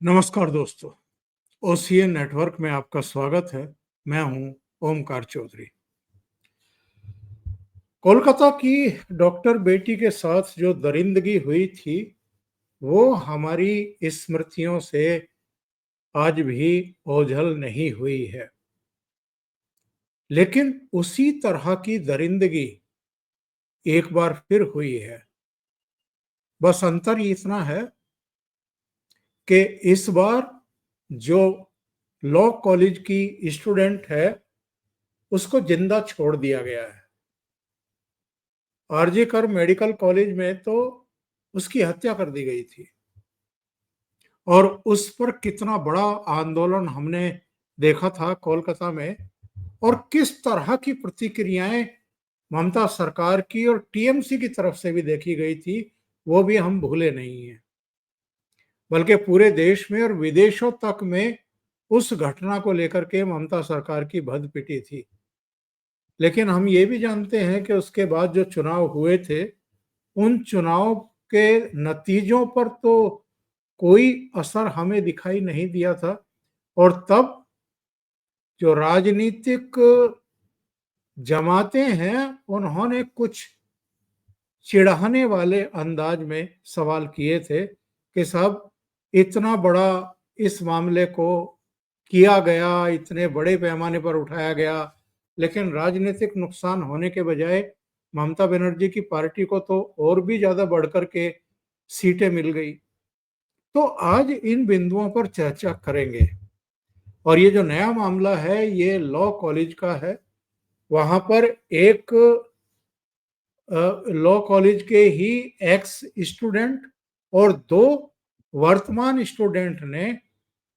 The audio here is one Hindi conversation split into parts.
नमस्कार दोस्तों, ओसीएन नेटवर्क में आपका स्वागत है। मैं हूं ओमकार चौधरी। कोलकाता की डॉक्टर बेटी के साथ जो दरिंदगी हुई थी, वो हमारी स्मृतियों से आज भी ओझल नहीं हुई है। लेकिन उसी तरह की दरिंदगी एक बार फिर हुई है। बस अंतर इतना है कि इस बार जो लॉ कॉलेज की स्टूडेंट है, उसको जिंदा छोड़ दिया गया है। आरजी कर मेडिकल कॉलेज में तो उसकी हत्या कर दी गई थी और उस पर कितना बड़ा आंदोलन हमने देखा था कोलकाता में, और किस तरह की प्रतिक्रियाएं ममता सरकार की और टीएमसी की तरफ से भी देखी गई थी, वो भी हम भूले नहीं हैं। बल्कि पूरे देश में और विदेशों तक में उस घटना को लेकर के ममता सरकार की भद पिटी थी। लेकिन हम ये भी जानते हैं कि उसके बाद जो चुनाव हुए थे, उन चुनाव के नतीजों पर तो कोई असर हमें दिखाई नहीं दिया था। और तब जो राजनीतिक जमातें हैं, उन्होंने कुछ चिढ़ाने वाले अंदाज में सवाल किए थे कि साहब, इतना बड़ा इस मामले को किया गया, इतने बड़े पैमाने पर उठाया गया, लेकिन राजनीतिक नुकसान होने के बजाय ममता बनर्जी की पार्टी को तो और भी ज्यादा बढ़कर के सीटें मिल गई। तो आज इन बिंदुओं पर चर्चा करेंगे। और ये जो नया मामला है, ये लॉ कॉलेज का है। वहां पर एक लॉ कॉलेज के ही एक्स स्टूडेंट और दो वर्तमान स्टूडेंट ने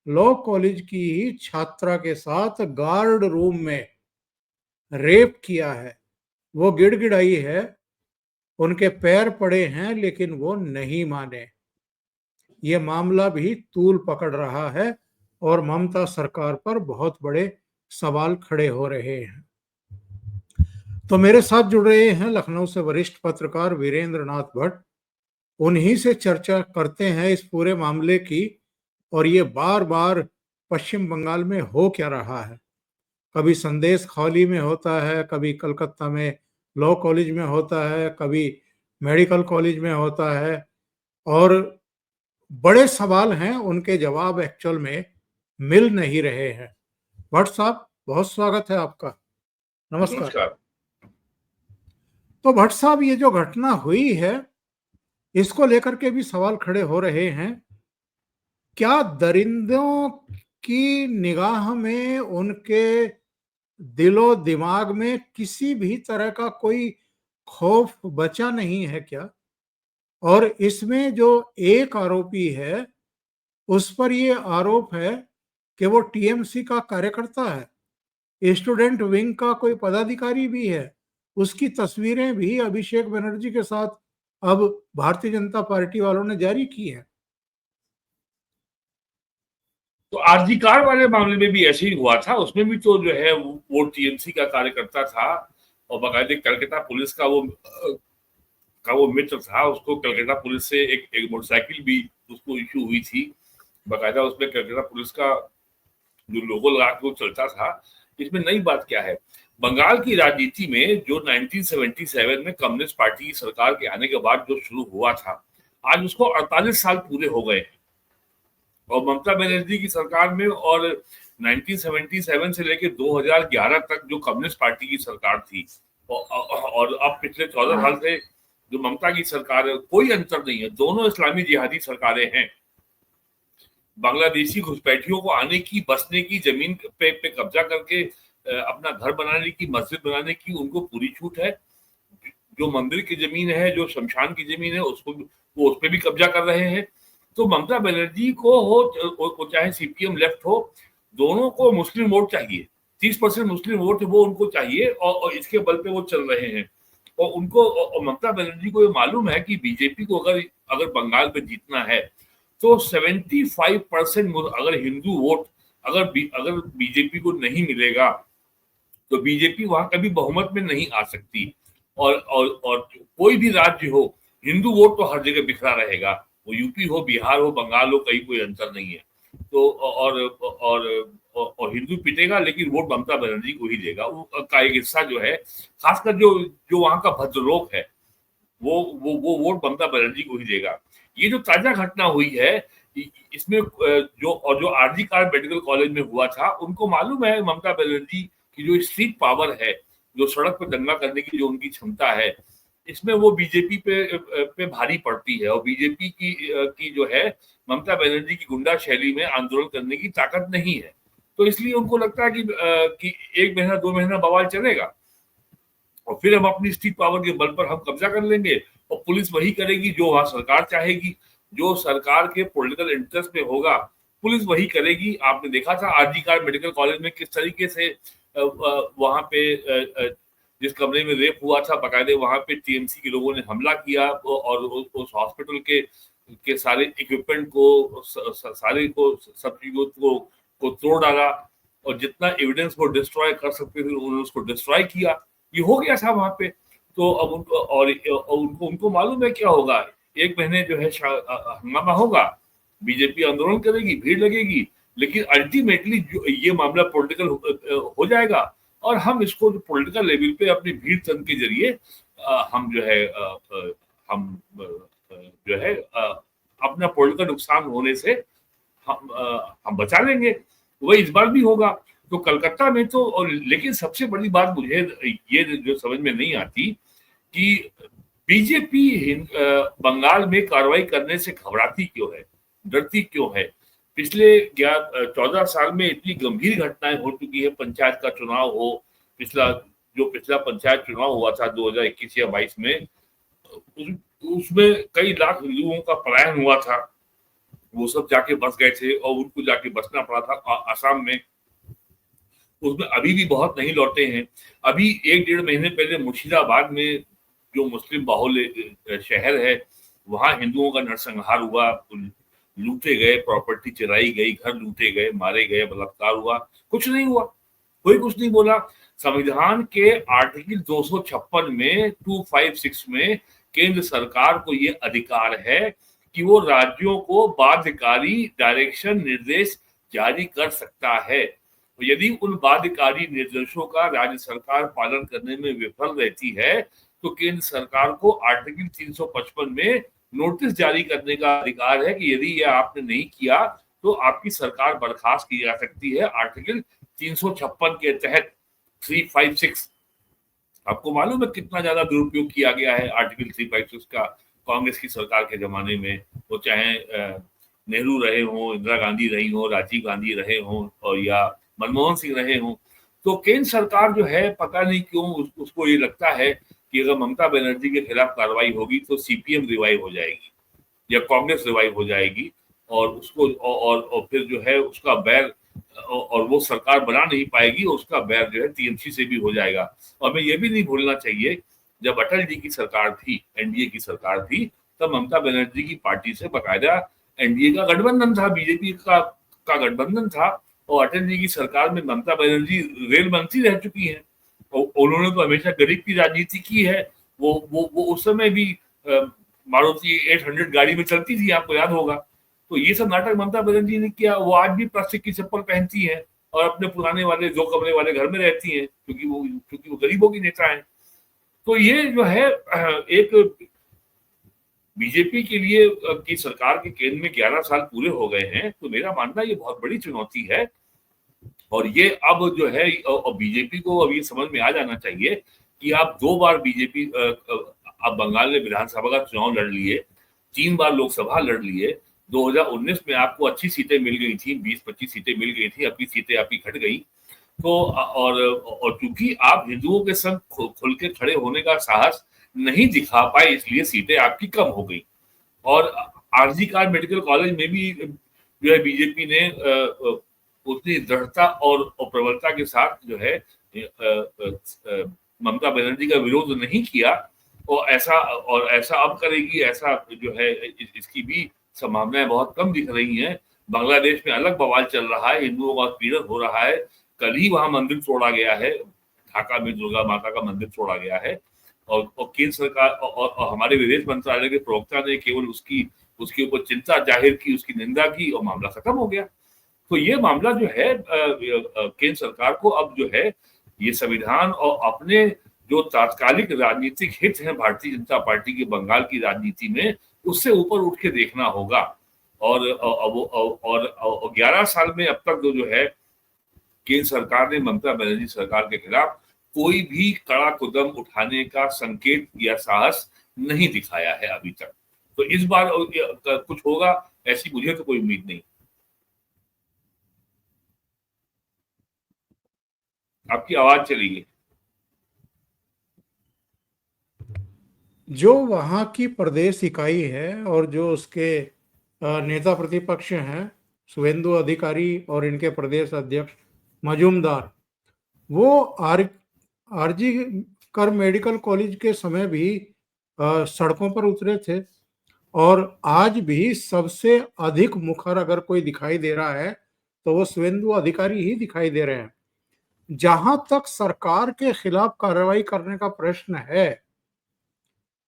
लॉ कॉलेज की ही छात्रा के साथ गार्ड रूम में रेप किया है। वो गिड़गिड़ाई है, उनके पैर पड़े हैं, लेकिन वो नहीं माने। ये मामला भी तूल पकड़ रहा है और ममता सरकार पर बहुत बड़े सवाल खड़े हो रहे हैं। तो मेरे साथ जुड़ रहे हैं लखनऊ से वरिष्ठ पत्रकार वीरेंद्र नाथ भट्ट। उन्हीं से चर्चा करते हैं इस पूरे मामले की, और ये बार बार पश्चिम बंगाल में हो क्या रहा है। कभी संदेश खाली में होता है, कभी कलकत्ता में लॉ कॉलेज में होता है, कभी मेडिकल कॉलेज में होता है, और बड़े सवाल हैं, उनके जवाब एक्चुअल में मिल नहीं रहे हैं। भट्ट साहब, बहुत स्वागत है आपका। नमस्कार। तो भट्ट साहब, ये जो घटना हुई है, इसको लेकर के भी सवाल खड़े हो रहे हैं। क्या दरिंदों की निगाह में, उनके दिलो दिमाग में किसी भी तरह का कोई खौफ बचा नहीं है क्या? और इसमें जो एक आरोपी है, उस पर ये आरोप है कि वो टीएमसी का कार्यकर्ता है, स्टूडेंट विंग का कोई पदाधिकारी भी है। उसकी तस्वीरें भी अभिषेक बनर्जी के साथ अब भारतीय जनता पार्टी वालों ने जारी की है। तो आरजी कार वाले मामले में भी ऐसे ही हुआ था। उसमें भी तो जो है वो टीएमसी का कार्यकर्ता था और बाकायदे कलकत्ता पुलिस का वो मित्र था। उसको कलकत्ता पुलिस से एक मोटरसाइकिल भी उसको इश्यू हुई थी। बाकायदा उसमें कलकत्ता पुलिस का जो लोगो लगा के वो चलता था। इसमें नई बात क्या है, बंगाल की राजनीति में जो 1977 में कम्युनिस्ट पार्टी की सरकार के आने के बाद जो शुरू हुआ था, आज उसको 48 साल पूरे हो गए हैं। और ममता बनर्जी की सरकार में और 1977 से लेकर 2011 तक जो कम्युनिस्ट पार्टी की सरकार थी और अब पिछले 14 साल से जो ममता की सरकार है, कोई अंतर नहीं है। दोनों इस्लामी जिहादी सरकारें हैं। बांग्लादेशी घुसपैठियों को आने की, बसने की, जमीन पे कब्जा करके अपना घर बनाने की, मस्जिद बनाने की उनको पूरी छूट है। जो मंदिर की जमीन है, जो शमशान की जमीन है, उसको वो उस पर भी कब्जा कर रहे हैं। तो ममता बनर्जी को हो चाहे सीपीएम लेफ्ट हो, दोनों को मुस्लिम वोट चाहिए। 30% मुस्लिम वोट वो उनको चाहिए और इसके बल पे वो चल रहे हैं। और उनको ममता बनर्जी को ये मालूम है कि बीजेपी को अगर बंगाल में जीतना है तो 75% अगर हिंदू वोट अगर बीजेपी को नहीं मिलेगा तो बीजेपी वहां कभी बहुमत में नहीं आ सकती। और कोई भी राज्य हो, हिंदू वोट तो हर जगह बिखरा रहेगा। वो यूपी हो, बिहार हो, बंगाल हो, कहीं कोई अंतर नहीं है। तो और हिंदू पिटेगा लेकिन वोट ममता बनर्जी को ही देगा, का एक हिस्सा जो है, खासकर जो जो वहां का भद्रलोक है, वो वोट ममता बनर्जी को ही देगा। ये जो ताजा घटना हुई है, इसमें जो आरजी कार मेडिकल कॉलेज में हुआ था, उनको मालूम है ममता बनर्जी की जो स्ट्रीट पावर है, जो सड़क पर दंगा करने की जो उनकी क्षमता है, इसमें वो बीजेपी पे भारी पड़ती है। और बीजेपी की जो है, ममता बनर्जी की गुंडा शैली में आंदोलन करने की ताकत नहीं है। तो इसलिए उनको लगता है कि 1 महीना 2 महीना बवाल चलेगा और फिर हम अपनी स्ट्रीट पावर के बल पर हम कब्जा कर लेंगे और पुलिस वही करेगी जो वहां सरकार चाहेगी, जो सरकार के पॉलिटिकल इंटरेस्ट में होगा, पुलिस वही करेगी। आपने देखा था आरजी कार मेडिकल कॉलेज में किस तरीके से वहां पे जिस कमरे में रेप हुआ था, बाकायदे वहां पे टीएमसी के लोगों ने हमला किया और उस हॉस्पिटल के सारे इक्विपमेंट को, सारे को, सब चीजों को तोड़ डाला और जितना एविडेंस वो डिस्ट्रॉय कर सकते थे उन्होंने उसको डिस्ट्रॉय किया। ये हो गया था वहां पे। तो अब उनको मालूम है क्या होगा। 1 महीने जो है हंगामा होगा, बीजेपी आंदोलन करेगी, भीड़ लगेगी, लेकिन अल्टीमेटली ये मामला पॉलिटिकल हो जाएगा और हम इसको पॉलिटिकल लेवल पे अपनी भीड़ तंत्र के जरिए हम जो है हम जो है अपना पॉलिटिकल नुकसान होने से हम बचा लेंगे। वही इस बार भी होगा। तो कलकत्ता में तो, और लेकिन सबसे बड़ी बात मुझे ये जो समझ में नहीं आती कि बीजेपी बंगाल में कार्रवाई करने से घबराती क्यों है, डरती क्यों है। पिछले 14 साल में इतनी गंभीर घटनाएं हो चुकी है। पंचायत का चुनाव हो, पिछला पंचायत चुनाव हुआ था 2021 या 22 में, उसमें कई लाख हिंदुओं का पलायन हुआ था। वो सब जाके बस गए थे और उनको जाके बसना पड़ा था आसाम में। उसमें अभी भी बहुत नहीं लौटे हैं। अभी 1-1.5 महीने पहले मुर्शिदाबाद में जो मुस्लिम बाहुल शहर है, वहां हिंदुओं का नरसंहार हुआ, लूटे गए, प्रॉपर्टी चुराई गई, घर लूटे गए, मारे गए, बलात्कार हुआ, कुछ नहीं हुआ, कोई कुछ नहीं बोला। संविधान के आर्टिकल 256 में 256 में केंद्र सरकार को ये अधिकार है कि वो राज्यों को बाध्यकारी डायरेक्शन निर्देश जारी कर सकता है। तो यदि उन बाध्यकारी निर्देशों का राज्य सरकार पालन करने में विफल रहती है तो केंद्र सरकार को आर्टिकल 355 में नोटिस जारी करने का अधिकार है कि यदि ये आपने नहीं किया तो आपकी सरकार बर्खास्त की जा सकती है। आर्टिकल 356 के तहत 356। आपको मालूम है कितना ज्यादा दुरुपयोग किया गया है आर्टिकल 356 का कांग्रेस की सरकार के जमाने में। वो चाहे नेहरू रहे हों, इंदिरा गांधी रही हो, राजीव गांधी रहे हों और या मनमोहन सिंह रहे हों। तो केंद्र सरकार जो है, पता नहीं क्यों उसको ये लगता है कि अगर ममता बनर्जी के खिलाफ कार्रवाई होगी तो सीपीएम रिवाइव हो जाएगी या कांग्रेस रिवाइव हो जाएगी और उसको और फिर जो है उसका बैर और वो सरकार बना नहीं पाएगी और उसका बैर जो है टीएमसी से भी हो जाएगा। और हमें ये भी नहीं भूलना चाहिए, जब अटल जी की सरकार थी, एनडीए की सरकार थी, तब ममता बनर्जी की पार्टी से बकायदा एनडीए का गठबंधन था, बीजेपी का गठबंधन था और अटल जी की सरकार में ममता बनर्जी रेल मंत्री रह चुकी हैं। उन्होंने तो हमेशा गरीब की राजनीति की है। वो उस समय भी मारुति 800 गाड़ी में चलती थी, आपको याद होगा। तो ये सब नाटक ममता बनर्जी ने किया। वो आज भी प्लास्टिक की चप्पल पहनती है और अपने पुराने वाले 2 कमरे वाले घर में रहती हैं क्योंकि वो गरीबों की नेता है। तो ये जो है एक बीजेपी के लिए की सरकार के केंद्र में 11 साल पूरे हो गए हैं। तो मेरा मानना ये बहुत बड़ी चुनौती है और ये अब जो है बीजेपी को अब ये समझ में आ जाना चाहिए कि आप 2 बार बीजेपी अब बंगाल में विधानसभा का चुनाव लड़ लिए, 3 बार लोकसभा लड़ लिए। 2019 में आपको अच्छी सीटें मिल गई थी, 20-25 सीटें मिल गई थी, अपनी सीटें आपकी घट गई। तो और क्योंकि आप हिंदुओं के संग खुल के खड़े होने का साहस नहीं दिखा पाए, इसलिए सीटें आपकी कम हो गई। और आरजी कार मेडिकल कॉलेज में भी जो है बीजेपी ने उतनी दृढ़ता और प्रबलता के साथ जो है ममता बनर्जी का विरोध नहीं किया और ऐसा अब करेगी, ऐसा जो है इसकी भी संभावनाएं बहुत कम दिख रही हैं। बांग्लादेश में अलग बवाल चल रहा है, हिंदुओं का पीड़न हो रहा है। कल ही वहां मंदिर तोड़ा गया है, ढाका में दुर्गा माता का मंदिर तोड़ा गया है और केंद्र सरकार और हमारे विदेश मंत्रालय के प्रवक्ता ने केवल उसके ऊपर चिंता जाहिर की, उसकी निंदा की और मामला खत्म हो गया। तो ये मामला जो है केंद्र सरकार को अब जो है ये संविधान और अपने जो तात्कालिक राजनीतिक हित हैं भारतीय जनता पार्टी के बंगाल की राजनीति में, उससे ऊपर उठ के देखना होगा। और 11 साल में अब तक जो है केंद्र सरकार ने ममता बनर्जी सरकार के खिलाफ कोई भी कड़ा कदम उठाने का संकेत या साहस नहीं दिखाया है अभी तक। तो इस बार कुछ होगा ऐसी मुझे तो कोई उम्मीद नहीं। आपकी आवाज चली गई। जो वहाँ की प्रदेश इकाई है और जो उसके नेता प्रतिपक्ष हैं शुभेंदु अधिकारी और इनके प्रदेश अध्यक्ष मजूमदार, वो आरजी कर मेडिकल कॉलेज के समय भी सड़कों पर उतरे थे और आज भी सबसे अधिक मुखर अगर कोई दिखाई दे रहा है तो वो शुभेंदु अधिकारी ही दिखाई दे रहे हैं। जहां तक सरकार के खिलाफ कार्रवाई करने का प्रश्न है,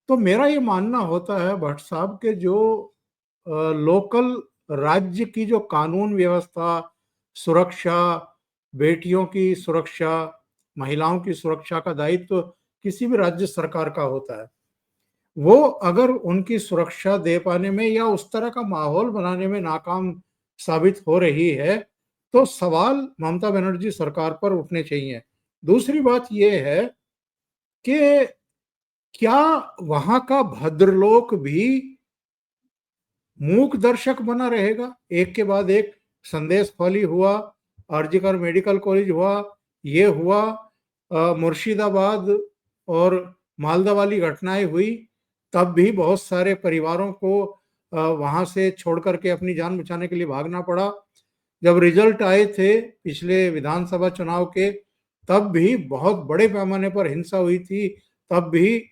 तो मेरा ये मानना होता है भट्ट साहब के जो लोकल राज्य की जो कानून व्यवस्था, सुरक्षा, बेटियों की सुरक्षा, महिलाओं की सुरक्षा का दायित्व किसी भी राज्य सरकार का होता है। वो अगर उनकी सुरक्षा दे पाने में या उस तरह का माहौल बनाने में नाकाम साबित हो रही है, तो सवाल ममता बनर्जी सरकार पर उठने चाहिए। दूसरी बात ये है कि क्या वहां का भद्रलोक भी मूक दर्शक बना रहेगा? एक के बाद एक संदेश फॉली हुआ, आरजीकर मेडिकल कॉलेज हुआ, ये हुआ, मुर्शिदाबाद और मालदा वाली घटनाएं हुई, तब भी बहुत सारे परिवारों को वहां से छोड़ करके अपनी जान बचाने के लिए भागना पड़ा। जब रिजल्ट आए थे पिछले विधानसभा चुनाव के, तब भी बहुत बड़े पैमाने पर हिंसा हुई थी, तब भी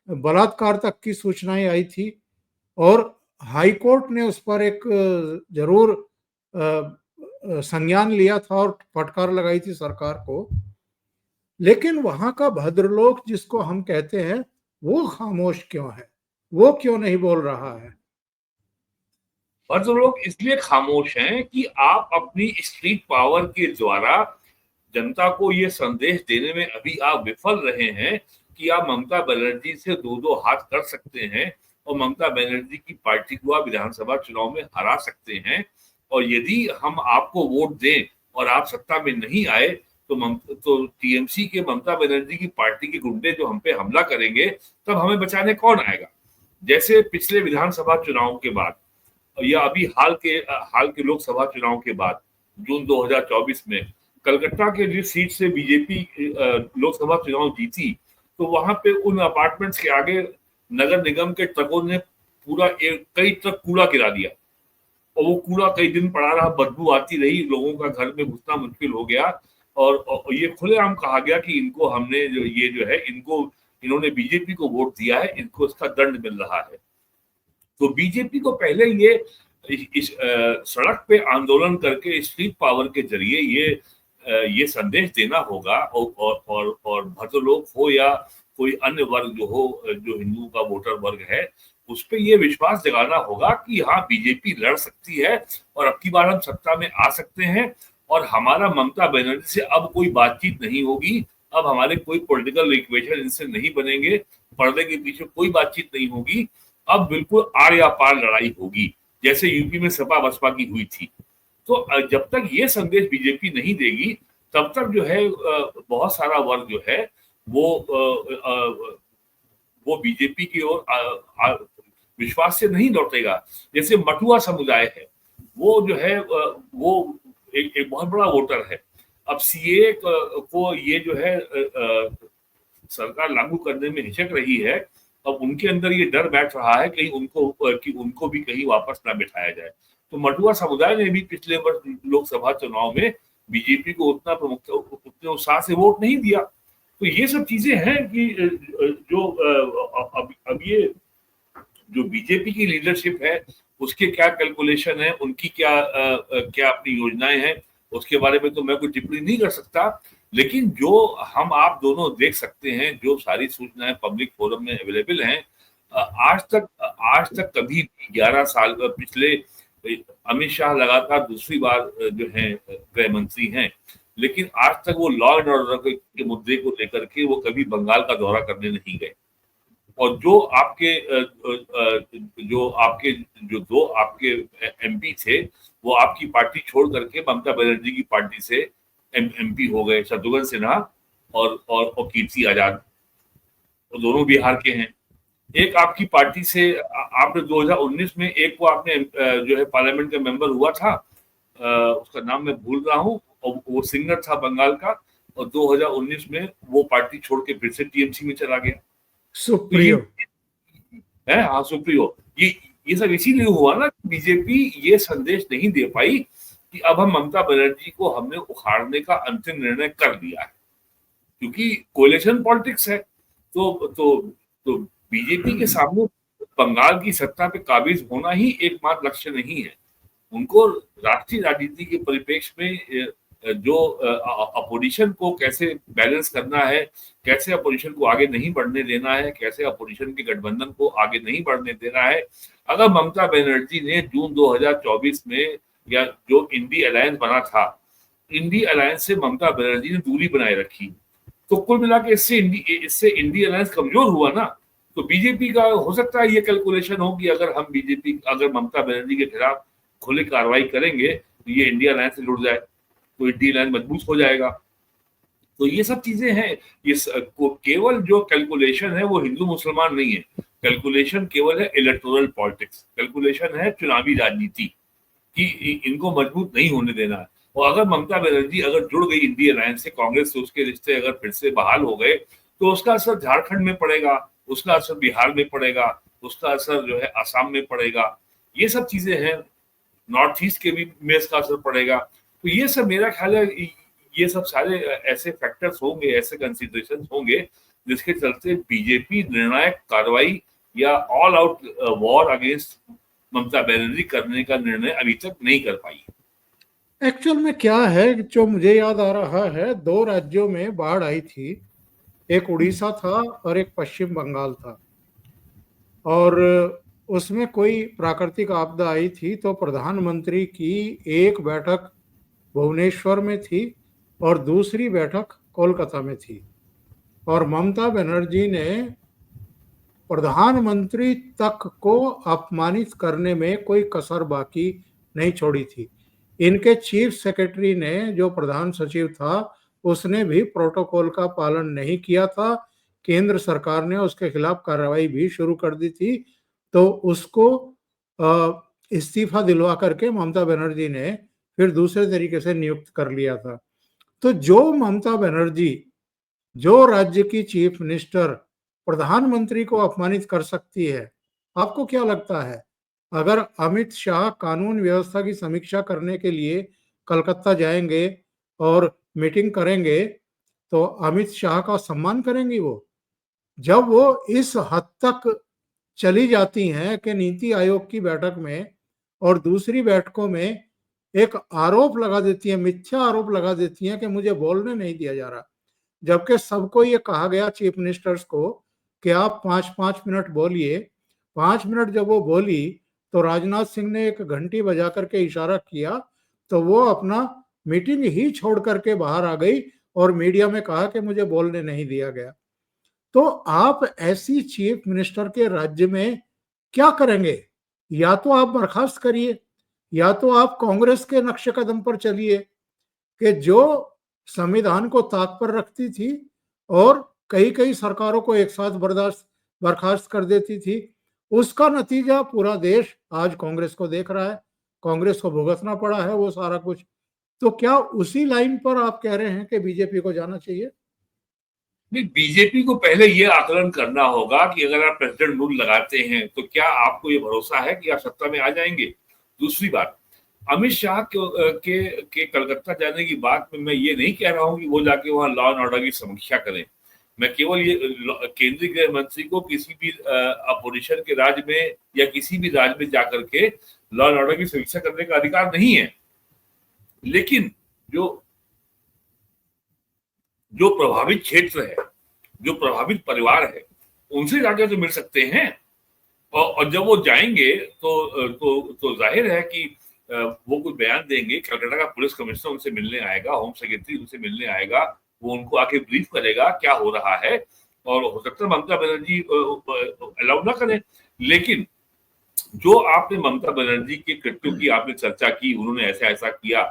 बलात्कार तक की सूचनाएं आई थी और हाई कोर्ट ने उस पर एक जरूर संज्ञान लिया था और फटकार लगाई थी सरकार को। लेकिन वहां का भद्रलोक जिसको हम कहते हैं, वो खामोश क्यों है? वो क्यों नहीं बोल रहा है? और जो लोग इसलिए खामोश हैं कि आप अपनी स्ट्रीट पावर के द्वारा जनता को ये संदेश देने में अभी आप विफल रहे हैं कि आप ममता बनर्जी से दो दो हाथ कर सकते हैं और ममता बनर्जी की पार्टी को आप विधानसभा चुनाव में हरा सकते हैं। और यदि हम आपको वोट दें और आप सत्ता में नहीं आए तो टीएमसी के ममता बनर्जी की पार्टी के गुंडे जो हम पे हमला करेंगे, तब हमें बचाने कौन आएगा? जैसे पिछले विधानसभा चुनाव के बाद या अभी हाल के लोकसभा चुनाव के बाद जून 2024 में कलकत्ता के जिस सीट से बीजेपी लोकसभा चुनाव जीती, तो वहां पे उन अपार्टमेंट्स के आगे नगर निगम के ट्रकों ने पूरा कई ट्रक कूड़ा गिरा दिया और वो कूड़ा कई दिन पड़ा रहा, बदबू आती रही, लोगों का घर में घुसना मुश्किल हो गया और ये खुलेआम कहा गया कि इनको हमने जो है इन्होंने बीजेपी को वोट दिया है, इनको इसका दंड मिल रहा है। तो बीजेपी को पहले ये इस सड़क पे आंदोलन करके स्ट्रीट पावर के जरिए ये संदेश देना होगा और भद्रलोक हो या कोई अन्य वर्ग जो हो, जो हिंदुओं का वोटर वर्ग है, उस पे ये विश्वास जगाना होगा कि हाँ बीजेपी लड़ सकती है और अब की बार हम सत्ता में आ सकते हैं और हमारा ममता बनर्जी से अब कोई बातचीत नहीं होगी, अब हमारे कोई पॉलिटिकल इक्वेशन इनसे नहीं बनेंगे, पर्दे के पीछे कोई बातचीत नहीं होगी, अब बिल्कुल आड़ या पार लड़ाई होगी, जैसे यूपी में सपा बसपा की हुई थी। तो जब तक ये संदेश बीजेपी नहीं देगी, तब तक जो है बहुत सारा वर्ग जो है वो बीजेपी की ओर विश्वास से नहीं लौटेगा। जैसे मटुआ समुदाय है, वो जो है वो एक बहुत बड़ा वोटर है। अब सीए को ये जो है सरकार लागू करने में हिचक रही है, अब उनके अंदर ये डर बैठ रहा है कहीं उनको भी कहीं वापस ना बिठाया जाए। तो मटुआ समुदाय ने भी पिछले वर्ष लोकसभा चुनाव में बीजेपी को उतने उत्साह से वोट नहीं दिया। तो ये सब चीजें हैं कि जो अब ये जो बीजेपी की लीडरशिप है उसके क्या कैलकुलेशन है, उनकी क्या अपनी योजनाएं हैं, उसके बारे में तो मैं कोई टिप्पणी नहीं कर सकता। लेकिन जो हम आप दोनों देख सकते हैं, जो सारी सूचनाएं पब्लिक फोरम में अवेलेबल हैं, आज तक कभी 11 साल पिछले अमित शाह लगातार दूसरी बार जो है गृह मंत्री हैं, लेकिन आज तक वो लॉ एंड ऑर्डर के मुद्दे को लेकर के वो कभी बंगाल का दौरा करने नहीं गए। और जो आपके जो दो आपके एमपी थे, वो आपकी पार्टी छोड़ करके ममता बनर्जी की पार्टी से एमपी हो गए, शत्रुघ्न सिन्हा और कीर्ति आजाद, वो दोनों बिहार के हैं। एक आपकी पार्टी से आपने 2019 में एक को आपने जो है पार्लियामेंट का मेंबर हुआ था, उसका नाम मैं भूल रहा हूँ, और वो सिंगर था बंगाल का, और 2019 में वो पार्टी छोड़ के फिर से टीएमसी में चला गया। सुप्रियो है, हाँ सुप्रियो। ये सब इसीलिए हुआ ना, बीजेपी ये संदेश नहीं दे पाई कि अब हम ममता बनर्जी को हमने उखाड़ने का अंतिम निर्णय कर लिया है, क्योंकि कोलिशन पॉलिटिक्स है। तो बीजेपी के सामने बंगाल की सत्ता पे काबिज होना ही एकमात्र लक्ष्य नहीं है। उनको राष्ट्रीय राजनीति के परिप्रेक्ष्य में जो अपोजिशन को कैसे बैलेंस करना है, कैसे अपोजिशन को आगे नहीं बढ़ने देना है, कैसे अपोजिशन के गठबंधन को आगे नहीं बढ़ने देना है। अगर ममता बनर्जी ने जून 2024 में या जो इंडी अलायंस बना था, इंडी अलायंस से ममता बनर्जी ने दूरी बनाए रखी, तो कुल मिला के इससे इंडी अलायंस कमजोर हुआ ना। तो बीजेपी का हो सकता है ये कैलकुलेशन हो कि अगर ममता बनर्जी के खिलाफ खुली कार्रवाई करेंगे तो ये इंडिया अलायंस से जुड़ जाए, तो इंडिया अलायंस मजबूत हो जाएगा। तो ये सब चीजें हैं। ये केवल जो कैलकुलेशन है वो हिंदू मुसलमान नहीं है, कैलकुलेशन केवल है इलेक्टोरल पॉलिटिक्स, कैलकुलेशन है चुनावी राजनीति कि इनको मजबूत नहीं होने देना है। और अगर ममता बनर्जी अगर जुड़ गई इंडिया अलायंस से, कांग्रेस से उसके रिश्ते अगर फिर से बहाल हो गए, तो उसका असर झारखंड में पड़ेगा, उसका असर बिहार में पड़ेगा, उसका असर जो है आसाम में पड़ेगा। ये सब चीजें हैं, नॉर्थ ईस्ट के भी में इसका असर पड़ेगा। तो ये सब मेरा ख्याल है, ये सब सारे ऐसे फैक्टर्स होंगे, ऐसे कंसिडरेशंस होंगे जिसके चलते बीजेपी निर्णायक कार्रवाई या all out war against Mamata Banerjee करने का निर्णय अभी तक नहीं कर पाई। एक्चुअल में क्या है, जो मुझे याद आ रहा है, 2 राज्यों में बाढ़ आई थी, एक उड़ीसा था और एक पश्चिम बंगाल था। और उसमें कोई प्राकृतिक आपदा आई थी, तो प्रधानमंत्री की एक बैठक भुवनेश्वर में थी और दूसरी बैठक कोलकाता में थी। और ममता बनर्जी ने प्रधानमंत्री तक को अपमानित करने में कोई कसर बाकी नहीं छोड़ी थी। इनके चीफ सेक्रेटरी ने, जो प्रधान सचिव था, उसने भी प्रोटोकॉल का पालन नहीं किया था। केंद्र सरकार ने उसके खिलाफ कार्रवाई भी शुरू कर दी थी, तो उसको इस्तीफा दिलवा करके ममता बनर्जी ने फिर दूसरे तरीके से नियुक्त कर लिया था। तो जो ममता बनर्जी, जो राज्य की चीफ मिनिस्टर प्रधानमंत्री को अपमानित कर सकती है, आपको क्या लगता है अगर अमित शाह कानून व्यवस्था की समीक्षा करने के लिए कलकत्ता जाएंगे और मीटिंग करेंगे, तो अमित शाह का सम्मान करेंगी वो? जब वो इस हद तक चली जाती हैं कि नीति आयोग की बैठक में और दूसरी बैठकों में एक आरोप लगा देती है, मिथ्या आरोप लगा देती हैं कि मुझे बोलने नहीं दिया जा रहा, जबकि सबको ये कहा गया चीफ मिनिस्टर्स को कि आप 5-5 मिनट बोलिए। 5 मिनट जब वो बोली तो राजनाथ सिंह ने एक घंटी बजा करके इशारा किया, तो वो अपना मीटिंग ही छोड़ करके बाहर आ गई और मीडिया में कहा कि मुझे बोलने नहीं दिया गया। तो आप ऐसी चीफ मिनिस्टर के राज्य में क्या करेंगे? या तो आप बर्खास्त करिए, या तो आप कांग्रेस के नक्शे कदम पर चलिए कि जो संविधान को ताक पर रखती थी और कई सरकारों को एक साथ बर्खास्त कर देती थी। उसका नतीजा पूरा देश आज कांग्रेस को देख रहा है, कांग्रेस को भुगतना पड़ा है वो सारा कुछ। तो क्या उसी लाइन पर आप कह रहे हैं कि बीजेपी को जाना चाहिए? नहीं, बीजेपी को पहले ये आकलन करना होगा कि अगर आप प्रेसिडेंट रूल लगाते हैं तो क्या आपको ये भरोसा है कि आप सत्ता में आ जाएंगे। दूसरी बात, अमित शाह के कलकत्ता जाने की बात में मैं ये नहीं कह रहा हूं कि वो जाके वहां लॉ एंड ऑर्डर की समीक्षा करें। मैं केवल ये केंद्रीय गृह मंत्री को किसी भी अपोजिशन के राज्य में या किसी भी राज्य में जाकर के लॉ एंड ऑर्डर की समीक्षा करने का अधिकार नहीं है, लेकिन जो प्रभावित क्षेत्र है, जो प्रभावित परिवार है, उनसे जाके तो मिल सकते हैं। और जब वो जाएंगे तो जाहिर है कि वो कोई बयान देंगे। कलकत्ता का पुलिस कमिश्नर उनसे मिलने आएगा, होम सेक्रेटरी उनसे मिलने आएगा, वो उनको आके ब्रीफ करेगा क्या हो रहा है। और हो सकता है ममता बनर्जी अलाउ ना करें, लेकिन जो आपने ममता बनर्जी के कृत्यों की आपने चर्चा की, उन्होंने ऐसा ऐसा किया,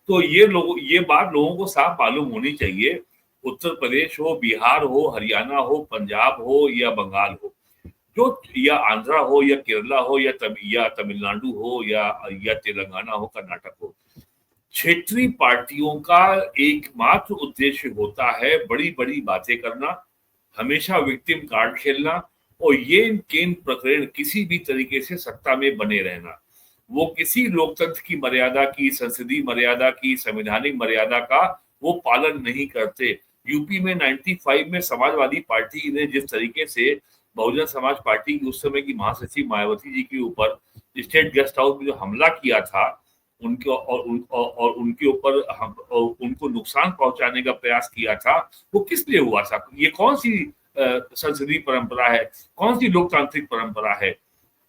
तो ये बात लोगों को साफ मालूम होनी चाहिए। उत्तर प्रदेश हो, बिहार हो, हरियाणा हो, पंजाब हो या बंगाल हो, जो या आंध्रा हो या केरला हो या तमिलनाडु हो या तेलंगाना हो, कर्नाटक हो, क्षेत्रीय पार्टियों का एकमात्र उद्देश्य होता है बड़ी बड़ी बातें करना, हमेशा विक्टिम कार्ड खेलना और ये केन प्रकरण किसी भी तरीके से सत्ता में बने रहना। वो किसी लोकतंत्र की मर्यादा की, संसदीय मर्यादा की, संवैधानिक मर्यादा का वो पालन नहीं करते। यूपी में 95 में समाजवादी पार्टी ने जिस तरीके से बहुजन समाज पार्टी की उस समय की महासचिव मायावती जी के ऊपर स्टेट गेस्ट हाउस में जो हमला किया था, उनके और उनके ऊपर उनको नुकसान पहुंचाने का प्रयास किया था, वो किस लिए हुआ था? ये कौन सी संसदीय परंपरा है, कौन सी लोकतांत्रिक परंपरा है?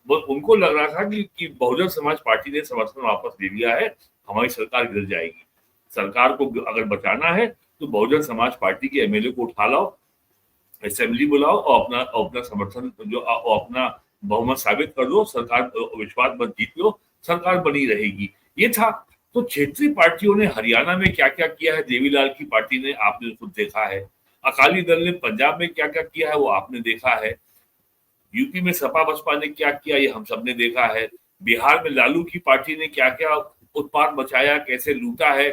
वो उनको लग रहा था कि बहुजन समाज पार्टी ने समर्थन वापस ले लिया है, हमारी सरकार गिर जाएगी। सरकार को अगर बचाना है तो बहुजन समाज पार्टी के एमएलए को उठा लाओ, असेंबली बुलाओ और अपना समर्थन जो अपना बहुमत साबित कर लो, सरकार विश्वास मत जीत लो, सरकार बनी रहेगी। ये था। तो क्षेत्रीय पार्टियों ने हरियाणा में क्या क्या किया है, देवीलाल की पार्टी ने, आपने खुद देखा है। अकाली दल ने पंजाब में क्या क्या किया है वो आपने देखा है। यूपी में सपा बसपा ने क्या किया ये हम सब ने देखा है। बिहार में लालू की पार्टी ने क्या क्या उत्पाद मचाया, कैसे लूटा है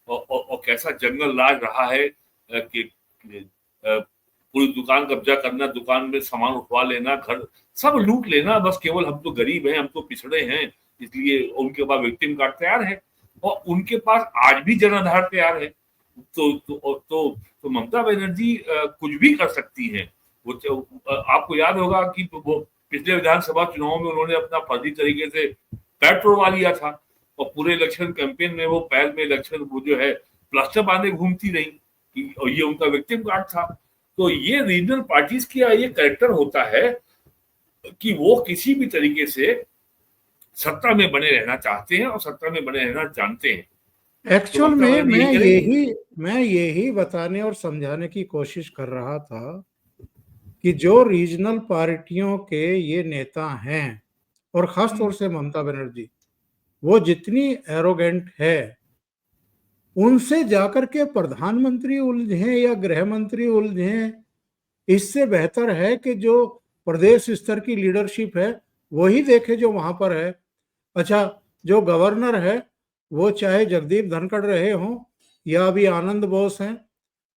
और कैसा जंगल राज रहा है कि पूरी दुकान कब्जा करना, दुकान में सामान उठवा लेना, घर सब लूट लेना, बस केवल हम तो गरीब हैं, हम तो पिछड़े हैं, इसलिए उनके पास विक्टिम कार्ड तैयार है और उनके पास आज भी जनाधार तैयार है। तो ममता बनर्जी कुछ भी कर सकती हैं। आपको याद होगा कि वो पिछले विधानसभा चुनाव में उन्होंने अपना फर्जी तरीके से पैर तोड़वा लिया था और पूरे इलेक्शन कैंपेन में वो पैर में इलेक्शन वो जो है प्लास्टर बांधे घूमती रही और ये उनका विक्टिम कार्ड था। तो ये रीजनल पार्टीज का ये कैरेक्टर होता है कि वो किसी भी तरीके से सत्ता में बने रहना चाहते हैं और सत्ता में बने रहना जानते हैं। एक्चुअल में मैं यही बताने और समझाने की कोशिश कर रहा था कि जो रीजनल पार्टियों के ये नेता हैं और खास तौर से ममता बनर्जी, वो जितनी एरोगेंट है, उनसे जाकर के प्रधानमंत्री उलझे या गृह मंत्री उलझे, इससे बेहतर है कि जो प्रदेश स्तर की लीडरशिप है वही देखे जो वहां पर है। अच्छा, जो गवर्नर है वो चाहे जगदीप धनखड़ रहे हों या अभी आनंद बोस हैं,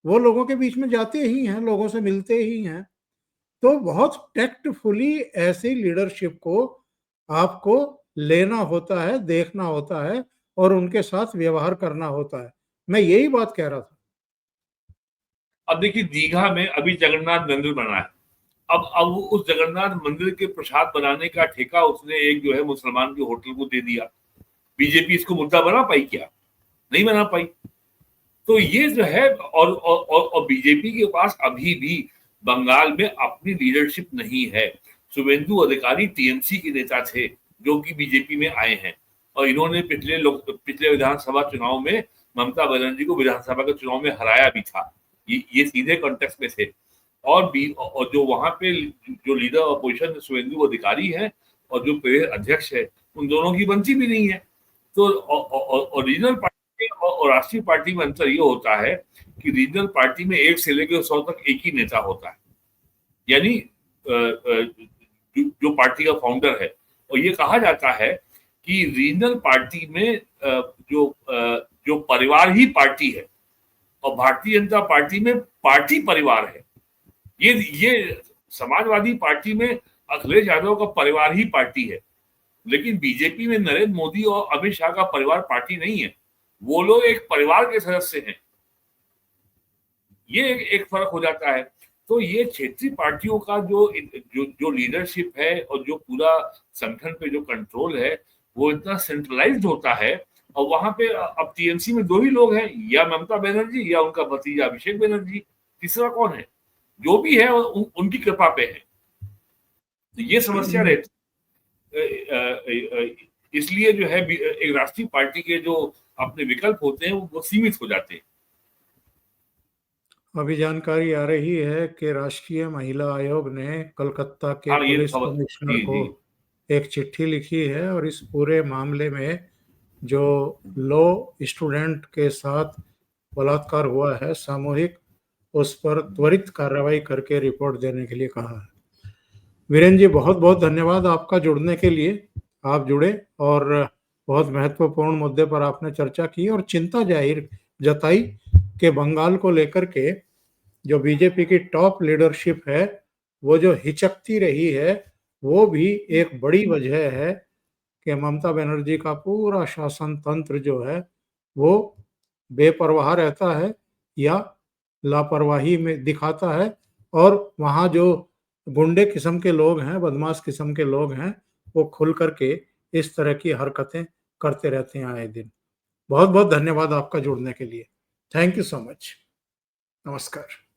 वो लोगों के बीच में जाते ही हैं, लोगों से मिलते ही हैं। तो बहुत टैक्टफुली ऐसी लीडरशिप को आपको लेना होता है, देखना होता है और उनके साथ व्यवहार करना होता है। मैं यही बात कह रहा था। अब देखिए, दीघा में अभी जगन्नाथ मंदिर बना है। अब उस जगन्नाथ मंदिर के प्रसाद बनाने का ठेका उसने एक जो है मुसलमान के होटल को दे दिया। बीजेपी इसको मुद्दा बना पाई क्या? नहीं बना पाई। तो ये जो है और बीजेपी के पास अभी भी बंगाल में अपनी लीडरशिप नहीं है। शुभेंदु अधिकारी टीएमसी के नेता थे जो कि बीजेपी में आए हैं और इन्होंने पिछले विधानसभा चुनाव में ममता बनर्जी को विधानसभा के चुनाव में हराया भी था। ये सीधे कॉन्टेक्स्ट में थे। और जो वहां पे जो लीडर अपोजिशन शुभेंदु अधिकारी है और जो प्रदेश अध्यक्ष है, उन दोनों की बनती भी नहीं है। तो रीजनल पार्टी और राष्ट्रीय पार्टी में अंतर ये होता है कि रीजनल पार्टी में 1 से लेकर 100 तक एक ही नेता होता है, यानी जो पार्टी का फाउंडर है। और ये कहा जाता है कि रीजनल पार्टी में जो परिवार ही पार्टी है और भारतीय जनता पार्टी में पार्टी परिवार है। ये समाजवादी पार्टी में अखिलेश यादव का परिवार ही पार्टी है, लेकिन बीजेपी में नरेंद्र मोदी और अमित शाह का परिवार पार्टी नहीं है। वो लोग एक परिवार के सदस्य हैं। ये एक फर्क हो जाता है। तो ये क्षेत्रीय पार्टियों का जो लीडरशिप है और जो पूरा संगठन पे जो कंट्रोल है वो इतना सेंट्रलाइज्ड होता है। और वहां पे अब टीएमसी में 2 ही लोग हैं, या ममता बनर्जी या उनका भतीजा अभिषेक बनर्जी। तीसरा कौन है? जो भी है उनकी कृपा पे है। तो ये समस्या रहती, इसलिए जो है एक राष्ट्रीय पार्टी के जो अपने विकल्प होते हैं वो सीमित हो जाते हैं। अभी जानकारी आ रही है कि राष्ट्रीय महिला आयोग ने कलकत्ता के हाँ, ये पुलिस खबर, कमिश्नर जी, को जी। एक चिट्ठी लिखी है और इस पूरे मामले में जो लॉ स्टूडेंट के साथ बलात्कार हुआ है सामूहिक, उस पर त्वरित कार्रवाई करके रिपोर्ट देने के लिए कहा है। वीरेंद्र जी, बहुत बहुत धन्यवाद आपका जुड़ने के लिए। आप जुड़े और बहुत महत्वपूर्ण मुद्दे पर आपने चर्चा की और चिंता जाहिर जताई कि बंगाल को लेकर के जो बीजेपी की टॉप लीडरशिप है वो जो हिचकती रही है, वो भी एक बड़ी वजह है कि ममता बनर्जी का पूरा शासन तंत्र जो है वो बेपरवाह रहता है या लापरवाही में दिखाता है, और वहाँ जो गुंडे किस्म के लोग हैं, बदमाश किस्म के लोग हैं, वो खुल करके इस तरह की हरकतें करते रहते हैं आए दिन। बहुत बहुत धन्यवाद आपका जुड़ने के लिए। Thank you so much. नमस्कार।